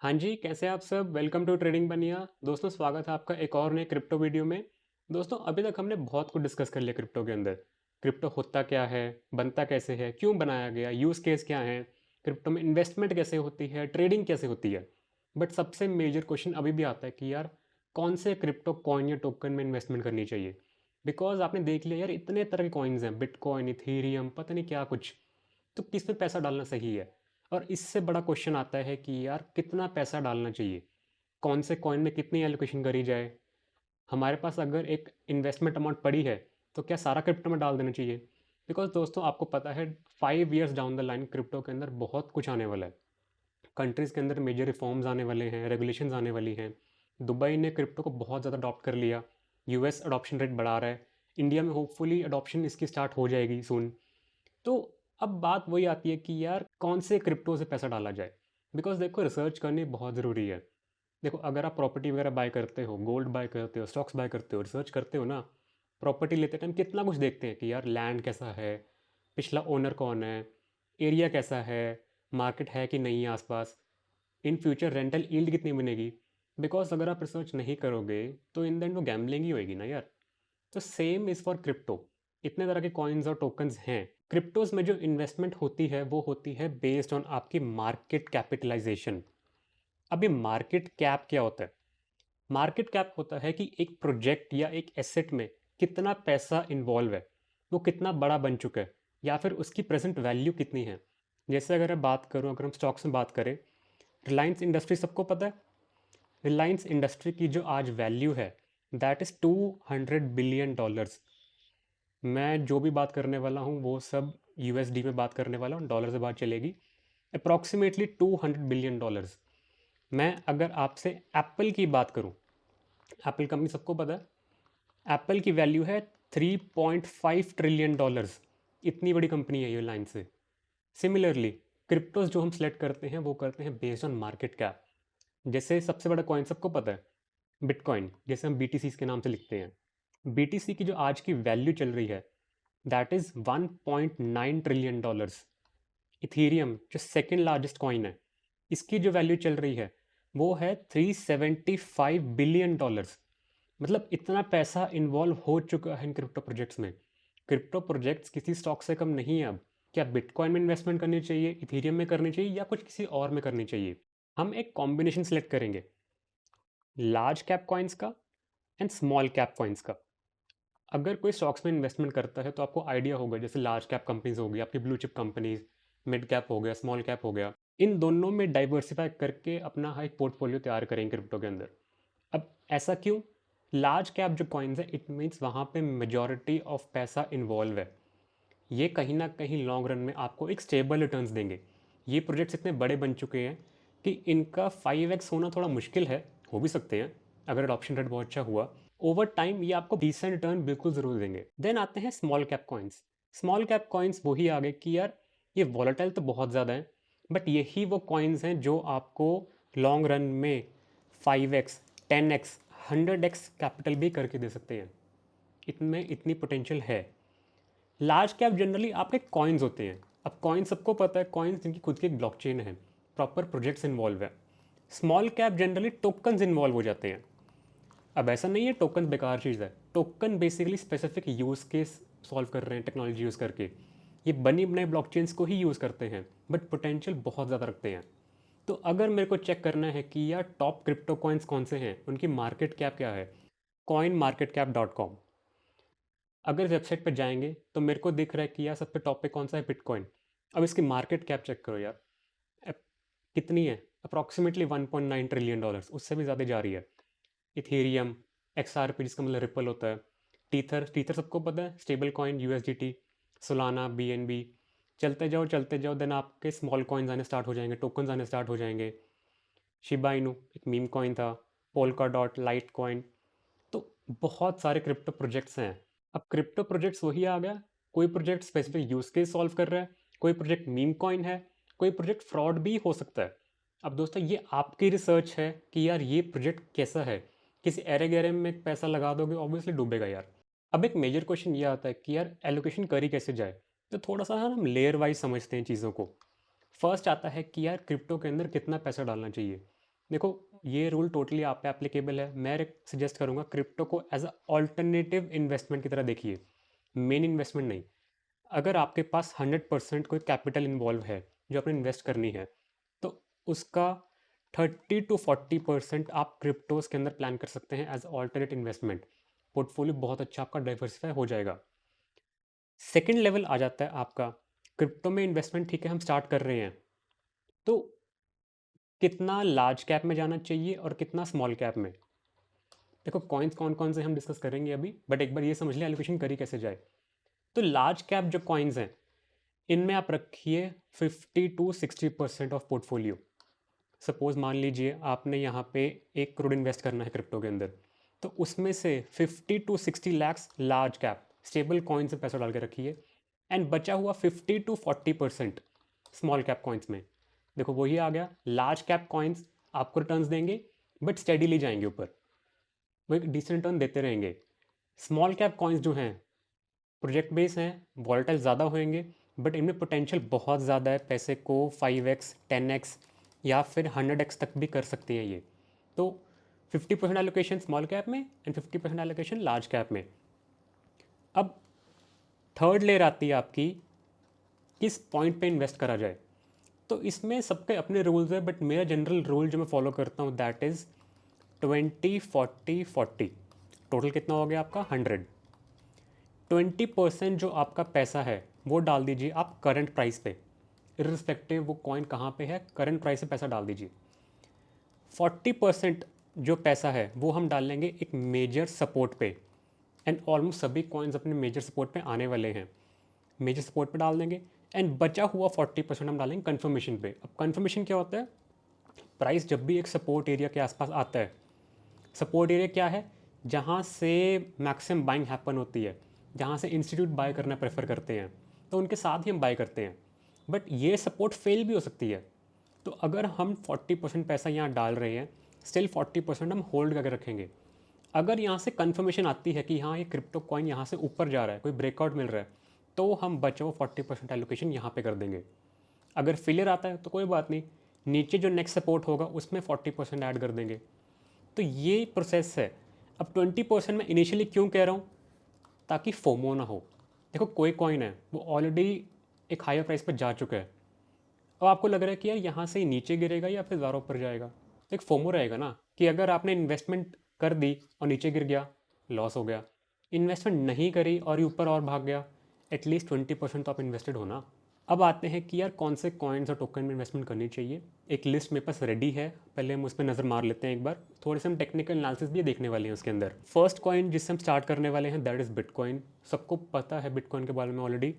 हाँ जी, कैसे हैं आप सब? वेलकम टू ट्रेडिंग बनिया। दोस्तों स्वागत है आपका एक और नए क्रिप्टो वीडियो में। दोस्तों अभी तक हमने बहुत कुछ डिस्कस कर लिया क्रिप्टो के अंदर। क्रिप्टो होता क्या है? बनता कैसे है? क्यों बनाया गया? यूज़ केस क्या हैं? क्रिप्टो में इन्वेस्टमेंट कैसे होती है? ट्रेडिंग कैसे होती है? बट सबसे मेजर क्वेश्चन अभी भी आता है कि यार कौन से क्रिप्टो कॉइन या टोकन में इन्वेस्टमेंट करनी चाहिए? बिकॉज़ आपने देख लिया यार इतने तरह के कॉइन्स हैं, बिटकॉइन, इथेरियम, पता नहीं क्या कुछ। तो किस में पैसा डालना सही है? और इससे बड़ा क्वेश्चन आता है कि यार कितना पैसा डालना चाहिए? कौन से कॉइन में कितनी एलोकेशन करी जाए? हमारे पास अगर एक इन्वेस्टमेंट अमाउंट पड़ी है, तो क्या सारा क्रिप्टो में डाल देना चाहिए? बिकॉज़ दोस्तों आपको पता है 5 years down the line crypto के अंदर बहुत कुछ आने वाला है। कंट्रीज़ के अंदर मेजर रिफॉर्म्स आने वाले हैं, रेगुलेशंस आने वाली हैं। दुबई ने क्रिप्टो को बहुत ज़्यादा अडॉप्ट कर लिया। यूएस अडॉप्शन रेट बढ़ा रहा है। इंडिया में होपफुली अडॉप्शन इसकी स्टार्ट हो जाएगी सून। तो अब बात वही आती है कि यार कौन से क्रिप्टो से पैसा डाला जाए। बिकॉज देखो रिसर्च करनी बहुत ज़रूरी है। देखो अगर आप प्रॉपर्टी वगैरह बाय करते हो, गोल्ड बाय करते हो, स्टॉक्स बाय करते हो, रिसर्च करते हो ना, प्रॉपर्टी लेते टाइम कितना कुछ देखते हैं कि यार लैंड कैसा है, पिछला ओनर कौन है, एरिया कैसा है, मार्केट है कि नहीं है आसपास, इन फ्यूचर रेंटल यील्ड कितनी बनेगी। बिकॉज अगर आप रिसर्च नहीं करोगे तो इन द एंड वो गैम्बलिंग ही होएगी ना यार। तो सेम इज़ फॉर क्रिप्टो। इतने तरह के कॉइन्स और टोकन्स हैं। क्रिप्टोज में जो इन्वेस्टमेंट होती है वो होती है बेस्ड ऑन आपकी मार्केट कैपिटलाइजेशन। अब ये मार्केट कैप क्या होता है? मार्केट कैप होता है कि एक प्रोजेक्ट या एक एसेट में कितना पैसा इन्वॉल्व है, वो कितना बड़ा बन चुका है, या फिर उसकी प्रेजेंट वैल्यू कितनी है। जैसे अगर मैं बात करूं, अगर हम स्टॉक्स में बात करें, रिलायंस इंडस्ट्री सबको पता है। रिलायंस इंडस्ट्री की जो आज वैल्यू है दैट इज़ $200 बिलियन। मैं जो भी बात करने वाला हूँ वो सब यूएसडी में बात करने वाला हूँ, डॉलर से बात चलेगी। Approximately $200 billion. मैं अगर आपसे एप्पल की बात करूँ, एप्पल कंपनी सबको पता है, एप्पल की वैल्यू है $3.5 ट्रिलियन। इतनी बड़ी कंपनी है ये लाइन से। सिमिलरली क्रिप्टोज जो हम सेलेक्ट करते हैं वो करते हैं बेस्ड ऑन मार्केट कैप। जैसे सबसे बड़ा कॉइन सबको पता है, बिटकॉइन, जैसे हम बीटीसी के नाम से लिखते हैं। बीटीसी की जो आज की वैल्यू चल रही है दैट इज़ $1.9 ट्रिलियन। इथीरियम जो सेकेंड लार्जेस्ट कॉइन है, इसकी जो वैल्यू चल रही है वो है $375 बिलियन। मतलब इतना पैसा इन्वॉल्व हो चुका है इन क्रिप्टो प्रोजेक्ट्स में। क्रिप्टो प्रोजेक्ट्स किसी स्टॉक से कम नहीं है अब। क्या बिटकॉइन में इन्वेस्टमेंट करनी चाहिए, इथीरियम में करनी चाहिए, या कुछ किसी और में करनी चाहिए? हम एक कॉम्बिनेशन सेलेक्ट करेंगे लार्ज कैप कॉइन्स का एंड स्मॉल कैप कॉइन्स का। अगर कोई स्टॉक्स में इन्वेस्टमेंट करता है तो आपको आइडिया होगा, जैसे लार्ज कैप कंपनीज होगी आपकी blue chip companies, mid cap हो गया, स्मॉल कैप हो गया, इन दोनों में डाइवर्सिफाई करके अपना एक पोर्टफोलियो तैयार करेंगे क्रिप्टो के अंदर। अब ऐसा क्यों? लार्ज कैप जो कॉइन्स है इट मीन्स वहाँ पे मेजॉरिटी ऑफ पैसा इन्वॉल्व है। ये कहीं ना कहीं लॉन्ग रन में आपको एक स्टेबल रिटर्न्स देंगे। ये प्रोजेक्ट्स इतने बड़े बन चुके हैं कि इनका 5x होना थोड़ा मुश्किल है, हो भी सकते हैं अगर अडॉप्शन रेट बहुत अच्छा हुआ। ओवर टाइम ये आपको डिसेंट रिटर्न बिल्कुल ज़रूर देंगे। देन आते हैं small cap coins. Small cap coins वही आ गए कि यार ये वॉलेटाइल तो बहुत ज़्यादा है, बट यही वो कॉइन्स हैं जो आपको लॉन्ग रन में 5x, 10x, 100x कैपिटल भी करके दे सकते हैं। इनमें इतनी पोटेंशियल है। लार्ज कैप जनरली आपके कॉइन्स होते हैं। अब कॉइन सबको पता है, कॉइन्स जिनकी खुद की एक ब्लॉकचेन है, प्रॉपर प्रोजेक्ट्स इन्वॉल्व है। Small cap generally tokens involve हो जाते हैं। अब ऐसा नहीं है टोकन बेकार चीज़ है। Token basically specific use case solve कर रहे हैं टेक्नोलॉजी यूज़ करके। ये बनी बनाई ब्लॉकचेन्स को ही यूज़ करते हैं, बट पोटेंशियल बहुत ज़्यादा रखते हैं। तो अगर मेरे को चेक करना है कि यार टॉप क्रिप्टो कॉइन्स कौन से हैं, उनकी मार्केट कैप क्या है, coinmarketcap.com। अगर वेबसाइट पर जाएंगे तो मेरे को दिख रहा है कि यार सब पे टॉप पे कौन सा है, बिटकॉइन। अब इसकी मार्केट कैप चेक करो यार, अब कितनी है? अप्रॉक्सीमेटली $1.9 ट्रिलियन, उससे भी ज़्यादा जा रही है। इथेरियम, XRP जिसका मतलब रिपल होता है, टीथर, टीथर सबको पता है, stable coin USDT, Solana, BNB। चलते जाओ देन आपके स्मॉल कॉइन्स आने स्टार्ट हो जाएंगे, टोकन्स आने स्टार्ट हो जाएंगे। शिबा इनू एक मीम कॉइन था, पोल्का डॉट, लाइट कॉइन। तो बहुत सारे क्रिप्टो प्रोजेक्ट्स हैं। अब क्रिप्टो प्रोजेक्ट्स वही आ गया, कोई project specific use case solve कर रहा है, कोई प्रोजेक्ट मीम कॉइन है, कोई प्रोजेक्ट फ्रॉड भी हो सकता है। अब दोस्तों ये आपकी रिसर्च है कि यार ये प्रोजेक्ट कैसा है। किसी एरे गैरे में पैसा लगा दोगे ऑब्वियसली डूबेगा यार। अब एक मेजर क्वेश्चन ये आता है कि यार एलोकेशन करी कैसे जाए। तो थोड़ा सा हम लेयर वाइज समझते हैं चीज़ों को। फर्स्ट आता है कि यार क्रिप्टो के अंदर कितना पैसा डालना चाहिए। देखो, ये रूल टोटली आप पे एप्लीकेबल है। मैं सजेस्ट करूँगा क्रिप्टो को एज अ ऑल्टरनेटिव इन्वेस्टमेंट की तरह देखिए, मेन इन्वेस्टमेंट नहीं। अगर आपके पास 100% कोई कैपिटल इन्वॉल्व है जो आपने इन्वेस्ट करनी है, तो उसका 30 to 40% आप क्रिप्टोज के अंदर प्लान कर सकते हैं एज ऑल्टरनेट इन्वेस्टमेंट। पोर्टफोलियो बहुत अच्छा आपका डाइवर्सिफाई हो जाएगा। सेकेंड लेवल आ जाता है आपका क्रिप्टो में इन्वेस्टमेंट। ठीक है, हम स्टार्ट कर रहे हैं, तो कितना लार्ज कैप में जाना चाहिए और कितना स्मॉल कैप में। देखो, कॉइन्स कौन कौन से हम डिस्कस करेंगे अभी, बट एक बार ये समझ लें एलोकेशन करी कैसे जाए। तो लार्ज कैप जो कॉइन्स हैं, इनमें आप रखिए 50 to 60% ऑफ पोर्टफोलियो। सपोज मान लीजिए आपने यहाँ पे 1 करोड़ इन्वेस्ट करना है क्रिप्टो के अंदर, तो उसमें से 50 to 60 lakh large cap stable coins में पैसा डाल के रखिए, एंड बचा हुआ 50 to 40% स्मॉल कैप कॉइन्स में। देखो, वही आ गया, लार्ज कैप कॉइन्स आपको रिटर्न्स देंगे बट स्टेडीली जाएंगे ऊपर, वो एक डिसेंट रिटर्न देते रहेंगे। स्मॉल कैप कॉइन्स जो हैं प्रोजेक्ट बेस हैं, वॉलेटाइल ज़्यादा होंगे, बट इनमें पोटेंशियल बहुत ज़्यादा है, पैसे को 5x 10x या फिर 100x तक भी कर सकती हैं ये। तो 50% एलोकेशन स्मॉल कैप में एंड 50% एलोकेशन लार्ज कैप में। अब थर्ड लेयर आती है आपकी, किस पॉइंट पे इन्वेस्ट करा जाए। तो इसमें सबके अपने रूल्स है, बट मेरा जनरल रूल जो मैं फॉलो करता हूँ दैट इज़ 20 40 40। टोटल कितना हो गया आपका 100। 20% जो आपका पैसा है वो डाल दीजिए आप करंट प्राइस पे, इर्रिस्पेक्टिव वो कॉइन कहाँ पे है, करंट प्राइस पे पैसा डाल दीजिए। 40% जो पैसा है वो हम डाल लेंगे एक मेजर सपोर्ट पे, एंड ऑलमोस्ट सभी कॉइन्स अपने मेजर सपोर्ट पे आने वाले हैं, मेजर सपोर्ट पे डाल देंगे। एंड बचा हुआ 40% हम डालेंगे कन्फर्मेशन पे। अब कन्फर्मेशन क्या होता है, प्राइस जब भी एक सपोर्ट एरिया के आसपास आता है, सपोर्ट एरिया क्या है, जहाँ से मैक्सिमम बाइंग हैपन होती है, जहाँ से इंस्टीट्यूट बाय करना प्रेफर करते हैं, तो उनके साथ ही हम बाय करते हैं। बट ये सपोर्ट फेल भी हो सकती है, तो अगर हम 40% पैसा यहाँ डाल रहे हैं, स्टिल 40% हम होल्ड करके रखेंगे। अगर यहाँ से कंफर्मेशन आती है कि हाँ ये क्रिप्टो कॉइन यहाँ से ऊपर जा रहा है, कोई ब्रेकआउट मिल रहा है, तो हम बचे हुए 40% एलोकेशन यहाँ पे कर देंगे। अगर फेलियर आता है तो कोई बात नहीं, नीचे जो नेक्स्ट सपोर्ट होगा उसमें 40% ऐड कर देंगे। तो ये प्रोसेस है। अब 20% मैं इनिशियली क्यों कह रहा हूँ, ताकि फोमो ना हो। देखो, कोई कॉइन है वो ऑलरेडी एक हायर प्राइस पर जा चुका है, अब आपको लग रहा है कि यार यहाँ से नीचे गिरेगा या फिर ज़्यादा ऊपर जाएगा, तो एक फोमो रहेगा ना कि अगर आपने इन्वेस्टमेंट कर दी और नीचे गिर गया, लॉस हो गया। इन्वेस्टमेंट नहीं करी और ये ऊपर और भाग गया, एटलीस्ट 20% तो आप इन्वेस्टेड हो ना। अब आते हैं कि यार कौन से कॉइन्स और टोकन में इन्वेस्टमेंट करनी चाहिए। एक लिस्ट मेरे पास रेडी है, पहले हम उस पर नज़र मार लेते हैं एक बार। थोड़े से हम टेक्निकल एनालिसिस भी देखने वाले हैं उसके अंदर। फर्स्ट कॉइन जिससे हम स्टार्ट करने वाले हैं दैट इज़ बिटकॉइन। सबको पता है बिटकॉइन के बारे में ऑलरेडी।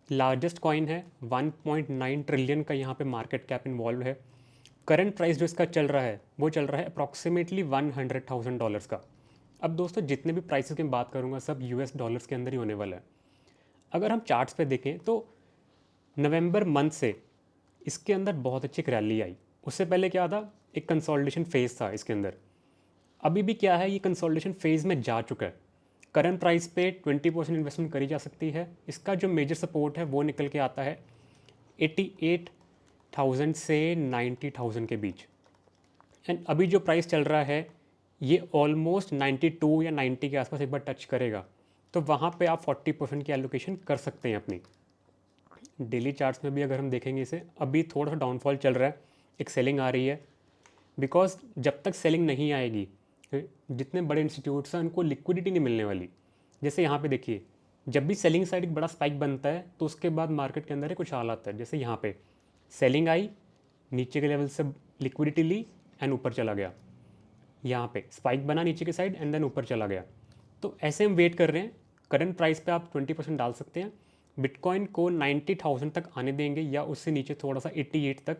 लार्जेस्ट कॉइन है, 1.9 ट्रिलियन का यहाँ पे मार्केट कैप इन्वॉल्व है। करंट प्राइस जो इसका चल रहा है वो चल रहा है अप्रॉक्सीमेटली $100,000 का। अब दोस्तों, जितने भी प्राइसेस की मैं बात करूँगा सब US डॉलर्स के अंदर ही होने वाला है। अगर हम चार्ट्स पे देखें तो नवंबर मंथ से इसके अंदर बहुत अच्छी एक रैली आई। उससे पहले क्या था, एक कंसोलिडेशन फेज़ था इसके अंदर। अभी भी क्या है, ये कंसोलिडेशन फेज़ में जा चुका है। करंट प्राइस पे 20% इन्वेस्टमेंट करी जा सकती है। इसका जो मेजर सपोर्ट है वो निकल के आता है 88,000 से 90,000 के बीच। एंड अभी जो प्राइस चल रहा है ये ऑलमोस्ट 92 या 90 के आसपास एक बार टच करेगा, तो वहाँ पे आप 40% की एलोकेशन कर सकते हैं अपनी। डेली चार्ट्स में भी अगर हम देखेंगे इसे, अभी थोड़ा सा डाउनफॉल चल रहा है, एक सेलिंग आ रही है। बिकॉज जब तक सेलिंग नहीं आएगी, जितने बड़े इंस्टीट्यूट्स हैं उनको लिक्विडिटी नहीं मिलने वाली। जैसे यहाँ पे देखिए, जब भी सेलिंग साइड एक बड़ा स्पाइक बनता है तो उसके बाद मार्केट के अंदर ही कुछ हाल आता है। जैसे यहाँ पे सेलिंग आई, नीचे के लेवल से लिक्विडिटी ली एंड ऊपर चला गया। यहाँ पे स्पाइक बना नीचे की साइड एंड देन ऊपर चला गया। तो ऐसे हम वेट कर रहे हैं। करंट प्राइस पे आप 20% डाल सकते हैं। बिटकॉइन को 90,000 तक आने देंगे या उससे नीचे थोड़ा सा 88 तक।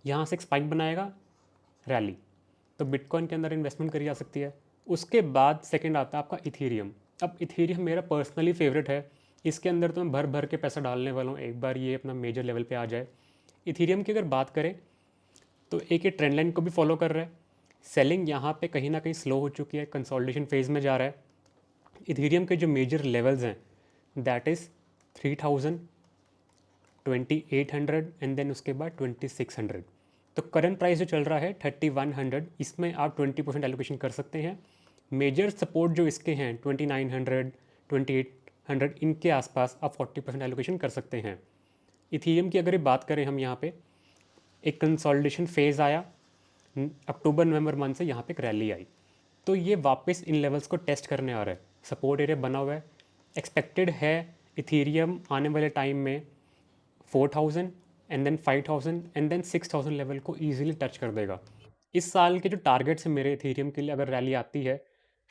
यहाँ से एक स्पाइक बनाएगा, रैली, तो बिटकॉइन के अंदर इन्वेस्टमेंट करी जा सकती है। उसके बाद सेकंड आता है आपका इथेरियम। अब इथेरियम मेरा पर्सनली फेवरेट है। इसके अंदर तो मैं भर भर के पैसा डालने वाला हूँ एक बार ये अपना मेजर लेवल पे आ जाए। इथेरियम की अगर बात करें तो एक ये ट्रेंड लाइन को भी फॉलो कर रहा है। सेलिंग यहाँ पे कहीं ना कहीं स्लो हो चुकी है, कंसोलिडेशन फेज़ में जा रहा है। इथेरियम के जो मेजर लेवल्स हैं दैट इज़ 3000, 2800 एंड देन उसके बाद 2600। तो करंट प्राइस जो चल रहा है 3100, इसमें आप 20% एलोकेशन कर सकते हैं। मेजर सपोर्ट जो इसके हैं 2900, 2800, इनके आसपास आप 40% एलोकेशन कर सकते हैं। इथीरियम की अगर बात करें हम यहाँ पे, एक कंसोलिडेशन फेज़ आया अक्टूबर नवंबर मंथ से, यहाँ पे एक रैली आई, तो ये वापस इन लेवल्स को टेस्ट करने आ रहा है। सपोर्ट एरिया बना हुआ है, एक्सपेक्टेड है इथीरियम आने वाले टाइम में 4000 and then 5000 and then 6000 level को ईजिली टच कर देगा। इस साल के जो टारगेट्स हैं मेरे इथीरियम के लिए, अगर रैली आती है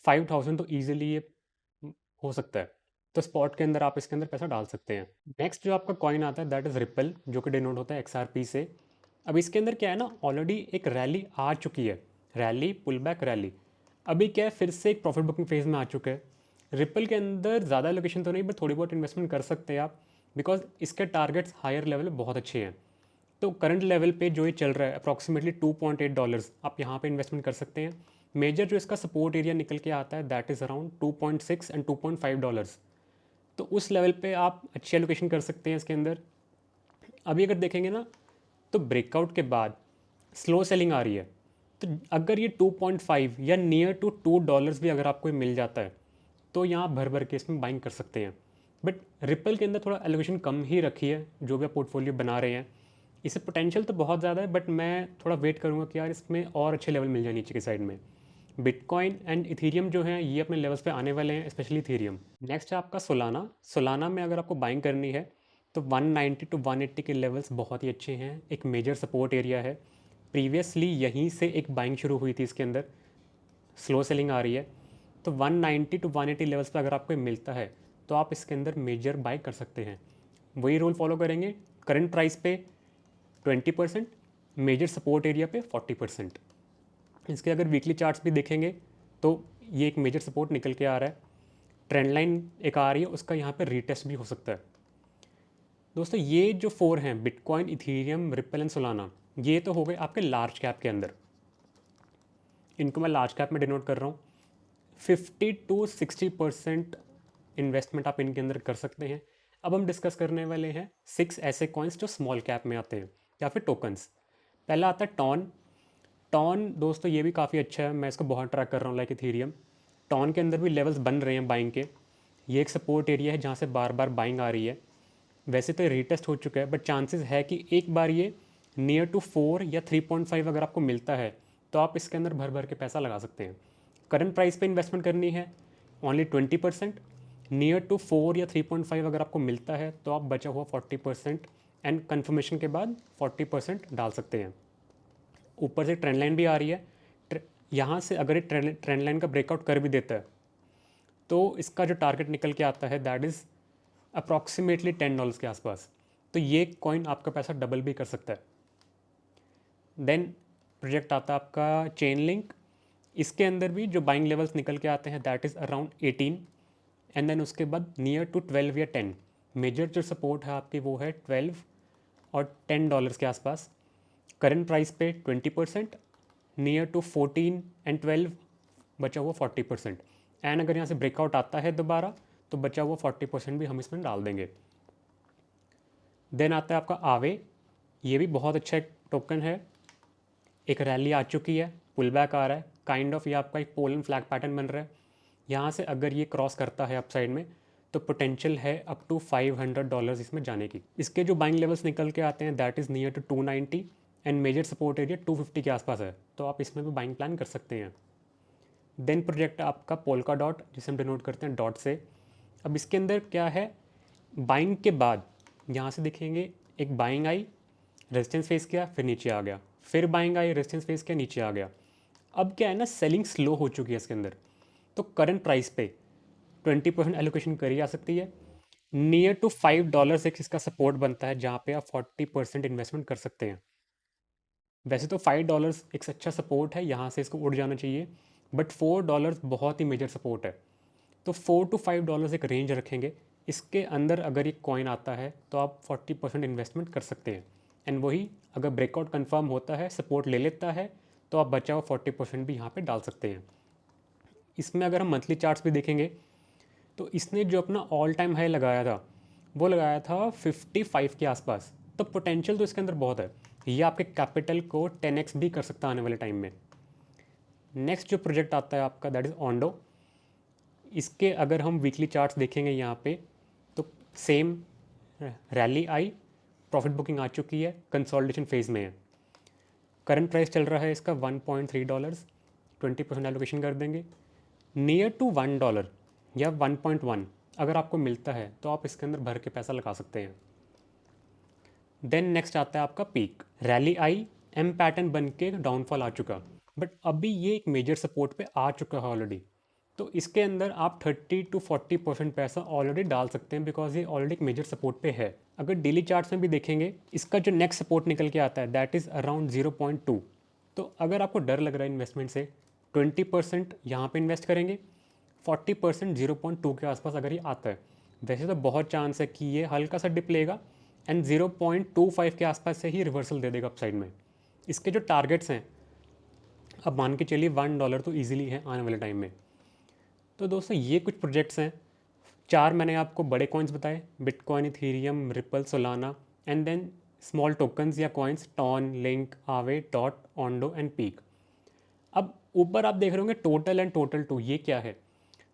5000 तो ईजिली ये हो सकता है। तो स्पॉट के अंदर आप इसके अंदर पैसा डाल सकते हैं। नेक्स्ट जो आपका कॉइन आता है दैट इज़ रिपल, जो कि डिनोट होता है XRP से। अब इसके अंदर क्या है ना, ऑलरेडी एक रैली आ चुकी है, रैली पुल बैक रैली। अभी क्या है, फिर से एक प्रॉफिट बुकिंग फेज में आ चुका है। रिपल के अंदर ज़्यादा लोकेशन तो नहीं, बट थोड़ी बहुत इन्वेस्टमेंट कर सकते हैं आप, बिकॉज इसके टारगेट्स हायर लेवल बहुत अच्छे हैं। तो करंट लेवल पे जो ये चल रहा है अप्रॉक्सीमेटली $2.8, आप यहाँ पे इन्वेस्टमेंट कर सकते हैं। मेजर जो इसका सपोर्ट एरिया निकल के आता है दैट इज़ अराउंड 2.6 एंड $2.5, तो उस लेवल पे आप अच्छी एलोकेशन कर सकते हैं इसके अंदर। अभी अगर देखेंगे ना, तो ब्रेकआउट के बाद स्लो सेलिंग आ रही है, तो अगर ये 2.5 या नियर टू $2 भी अगर आपको मिल जाता है तो यहाँ भर भर के इसमें बाइंग कर सकते हैं। बट रिपल के अंदर थोड़ा एलोकेशन कम ही रखी है, जो भी आप पोर्टफोलियो बना रहे हैं। इसे पोटेंशियल तो बहुत ज़्यादा है, बट मैं थोड़ा वेट करूँगा कि यार इसमें और अच्छे लेवल मिल जाए नीचे की साइड में। बिटकॉइन एंड इथीरियम जो हैं ये अपने लेवल्स पे आने वाले हैं, स्पेशली इथीरियम। नेक्स्ट है आपका सोलाना। सोलाना में अगर आपको बाइंग करनी है तो 190 टू 180 के लेवल्स बहुत ही अच्छे हैं, एक मेजर सपोर्ट एरिया है। प्रीवियसली यहीं से एक बाइंग शुरू हुई थी, इसके अंदर स्लो सेलिंग आ रही है। तो 190 टू 180 लेवल्स पे अगर आपको मिलता है तो आप इसके अंदर मेजर बाई कर सकते हैं। वही रूल फॉलो करेंगे, करंट प्राइस पे 20%, मेजर सपोर्ट एरिया पे 40%। इसके अगर वीकली चार्ट्स भी देखेंगे तो ये एक मेजर सपोर्ट निकल के आ रहा है, ट्रेंड लाइन एक आ रही है, उसका यहाँ पे रीटेस्ट भी हो सकता है। दोस्तों ये जो 4 हैं, bitcoin, Ethereum, ripple and Solana, ये तो हो गए आपके लार्ज कैप के अंदर। इनको मैं लार्ज कैप में डिनोट कर रहा हूँ। 50 टू 60% इन्वेस्टमेंट आप इनके अंदर कर सकते हैं। अब हम डिस्कस करने वाले हैं 6 ऐसे कॉइन्स जो स्मॉल कैप में आते हैं या फिर टोकन्स। पहला आता है टॉन। टॉन दोस्तों ये भी काफ़ी अच्छा है, मैं इसको बहुत ट्रैक कर रहा हूँ लाइक इथीरियम। टॉन के अंदर भी लेवल्स बन रहे हैं बाइंग के। ये एक सपोर्ट एरिया है जहाँ से बार बार बाइंग आ रही है। वैसे तो रीटेस्ट हो चुका है, बट चांसेस है कि एक बार ये नियर टू 4 या 3.5 अगर आपको मिलता है तो आप इसके अंदर भर भर के पैसा लगा सकते हैं। करंट प्राइस पे इन्वेस्टमेंट करनी है ओनली 20%, नियर टू 4 या 3.5 अगर आपको मिलता है तो आप बचा हुआ 40% एंड कन्फर्मेशन के बाद 40% डाल सकते हैं। ऊपर से ट्रेंड लाइन भी आ रही है, यहाँ से अगर ये ट्रेंड लाइन का ब्रेकआउट कर भी देता है तो इसका जो टारगेट निकल के आता है दैट इज़ अप्रॉक्सीमेटली $10 के आसपास। तो ये कॉइन आपका पैसा डबल भी कर सकता है। देन प्रोजेक्ट आता है आपका चेन लिंक। इसके अंदर भी जो बाइंग लेवल्स निकल के आते हैं that is around 18 and then उसके बाद नियर टू 12 या 10। मेजर जो सपोर्ट है आपकी वो है 12 और $10 के आसपास। करंट प्राइस पे 20%, नियर टू 14 एंड 12, बचा हुआ 40%। एंड अगर यहाँ से ब्रेकआउट आता है दोबारा तो बचा हुआ 40% भी हम इसमें डाल देंगे। देन आता है आपका आवे। ये भी बहुत अच्छा एक टोकन है, एक रैली आ चुकी है, पुल बैक आ रहा है, काइंड ऑफ ये आपका एक पोलन फ्लैग पैटर्न बन रहा है। यहाँ से अगर ये क्रॉस करता है अपसाइड में तो पोटेंशियल है अप टू $500 इसमें जाने की। इसके जो बाइंग लेवल्स निकल के आते हैं that is near to 290 and major support area 250 के आसपास है, तो आप इसमें भी बाइंग प्लान कर सकते हैं। देन प्रोजेक्ट आपका पोल्का डॉट, जिसे हम डिनोट करते हैं डॉट से। अब इसके अंदर क्या है, बाइंग के बाद यहाँ से देखेंगे एक बाइंग आई, रेजिस्टेंस फेस किया, फिर नीचे आ गया, फिर बाइंग आई, रेजिस्टेंस फेस किया, नीचे आ गया। अब क्या है ना, सेलिंग स्लो हो चुकी है इसके अंदर, तो करंट प्राइस पे 20% एलोकेशन करी जा सकती है। नियर टू $5 एक इसका सपोर्ट बनता है जहाँ पे आप 40% इन्वेस्टमेंट कर सकते हैं। वैसे तो $5 एक अच्छा सपोर्ट है, यहाँ से इसको उड़ जाना चाहिए, बट $4 बहुत ही मेजर सपोर्ट है। तो $4 to $5 एक रेंज रखेंगे, इसके अंदर अगर एक कॉइन आता है तो आप 40% इन्वेस्टमेंट कर सकते हैं। एंड वही अगर ब्रेकआउट कंफर्म होता है, सपोर्ट ले लेता है, तो आप बचा हुआ 40% भी यहाँ पे डाल सकते हैं। इसमें अगर हम मंथली चार्ट्स भी देखेंगे तो इसने जो अपना ऑल टाइम हाई लगाया था वो लगाया था 55 के आसपास, तो पोटेंशियल तो इसके अंदर बहुत है। ये आपके कैपिटल को 10x भी कर सकता है आने वाले टाइम में। नेक्स्ट जो प्रोजेक्ट आता है आपका दैट इज़ ओंडो। इसके अगर हम वीकली चार्ट्स देखेंगे यहाँ पे तो सेम रैली आई, प्रॉफिट बुकिंग आ चुकी है, कंसोलिडेशन फेज़ में है। करंट प्राइस चल रहा है इसका $1.3, 20% एलोकेशन कर देंगे। नियर टू $1 या 1.1 अगर आपको मिलता है तो आप इसके अंदर भर के पैसा लगा सकते हैं। देन नेक्स्ट आता है आपका पीक। रैली आई, एम पैटर्न बन के डाउनफॉल आ चुका, बट अभी ये एक मेजर सपोर्ट पे आ चुका है ऑलरेडी। तो इसके अंदर आप 30 to 40% पैसा ऑलरेडी डाल सकते हैं बिकॉज ये ऑलरेडी एक मेजर सपोर्ट पे है। अगर डेली चार्ट्स में भी देखेंगे इसका जो नेक्स्ट सपोर्ट निकल के आता है दैट इज़ अराउंड 0.2। तो अगर आपको डर लग रहा है इन्वेस्टमेंट से, 20% यहाँ पे इन्वेस्ट करेंगे, 40% 0.2 के आसपास अगर ये आता है। वैसे तो बहुत चांस है कि ये हल्का सा डिप लेगा एंड 0.25 के आसपास से ही रिवर्सल दे देगा अपसाइड में। इसके जो टारगेट्स हैं अब मान के चलिए $1 तो ईजिली है आने वाले टाइम में। तो दोस्तों ये कुछ प्रोजेक्ट्स हैं। 4 मैंने आपको बड़े कॉइन्स बताए, bitcoin, ethereum, ripple, solana, and then small tokens या coins TON, link, Aave, DOT, Ondo and peak. अब ऊपर आप देख रहे होंगे टोटल एंड टोटल टू, ये क्या है?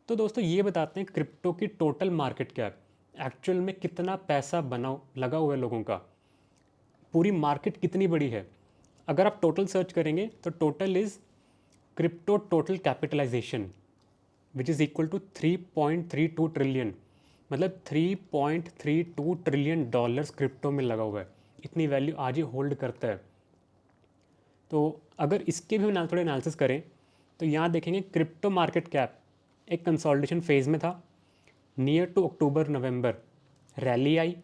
तो दोस्तों ये बताते हैं क्रिप्टो की टोटल मार्केट कैप, एक्चुअल में कितना पैसा बना लगा हुआ है लोगों का, पूरी मार्केट कितनी बड़ी है। अगर आप टोटल सर्च करेंगे तो total is crypto total capitalization which is equal to 3.32 trillion, मतलब 3.32 ट्रिलियन डॉलर्स क्रिप्टो में लगा हुआ है। इतनी वैल्यू आज ही होल्ड करता है। तो अगर इसके भी थोड़े एनालिसिस करें तो यहाँ देखेंगे क्रिप्टो मार्केट कैप एक कंसोलिडेशन फेज़ में था। Near to October November rally आई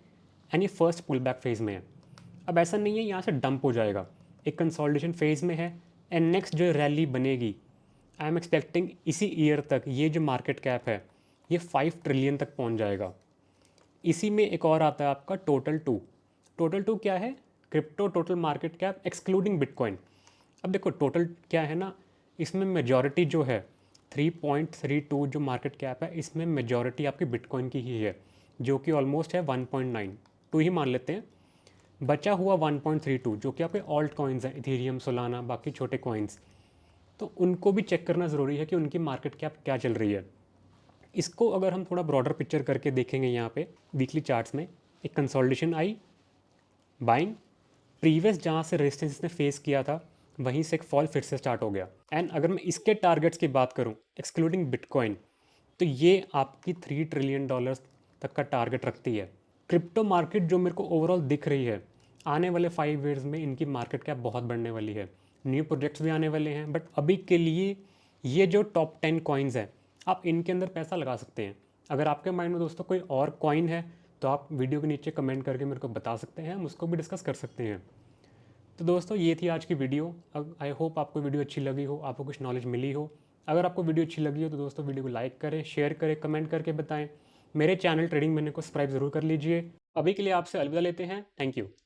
एंड ये फर्स्ट पुल बैक फेज़ में है। अब ऐसा नहीं है यहाँ से डंप हो जाएगा, एक कंसोलिडेशन फेज़ में है एंड नेक्स्ट जो रैली बनेगी आई एम एक्सपेक्टिंग इसी ईयर तक ये जो मार्केट कैप है ये 5 ट्रिलियन तक पहुँच जाएगा। इसी में एक और आता है आपका टोटल टू। टोटल टू क्या है? Crypto total market cap excluding bitcoin. अब देखो टोटल क्या है ना, इसमें मेजॉरिटी जो है 3.32 जो मार्केट कैप है इसमें मेजॉरिटी आपकी बिटकॉइन की ही है जो कि ऑलमोस्ट है 1.9, टू ही मान लेते हैं। बचा हुआ 1.32 जो कि आपके ऑल्ट कॉइन्स हैं, इथेरियम, सोलाना, बाकी छोटे कॉइन्स, तो उनको भी चेक करना ज़रूरी है कि उनकी मार्केट कैप क्या चल रही है। इसको अगर हम थोड़ा ब्रॉडर पिक्चर करके देखेंगे यहाँ पे वीकली चार्ट्स में, एक कंसोलिडेशन आई, बाइंग, प्रीवियस जहाँ से रेजिस्टेंस ने फेस किया था वहीं से एक फॉल फिर से स्टार्ट हो गया। एंड अगर मैं इसके टारगेट्स की बात करूँ एक्सक्लूडिंग बिटकॉइन तो ये आपकी $3 ट्रिलियन तक का टारगेट रखती है। क्रिप्टो मार्केट जो मेरे को ओवरऑल दिख रही है आने वाले 5 ईयर्स में इनकी मार्केट कैप बहुत बढ़ने वाली है। न्यू प्रोजेक्ट्स भी आने वाले हैं, बट अभी के लिए ये जो टॉप 10 कॉइन्स हैं आप इनके अंदर पैसा लगा सकते हैं। अगर आपके माइंड में दोस्तों कोई और कॉइन है तो आप वीडियो के नीचे कमेंट करके मेरे को बता सकते हैं, हम उसको भी डिस्कस कर सकते हैं। तो दोस्तों ये थी आज की वीडियो। आई होप आपको वीडियो अच्छी लगी हो, आपको कुछ नॉलेज मिली हो। अगर आपको वीडियो अच्छी लगी हो तो दोस्तों वीडियो को लाइक करें, शेयर करें, कमेंट करके बताएं। मेरे चैनल ट्रेडिंग मैंने को सब्सक्राइब ज़रूर कर लीजिए। अभी के लिए आपसे अलविदा लेते हैं। Thank you.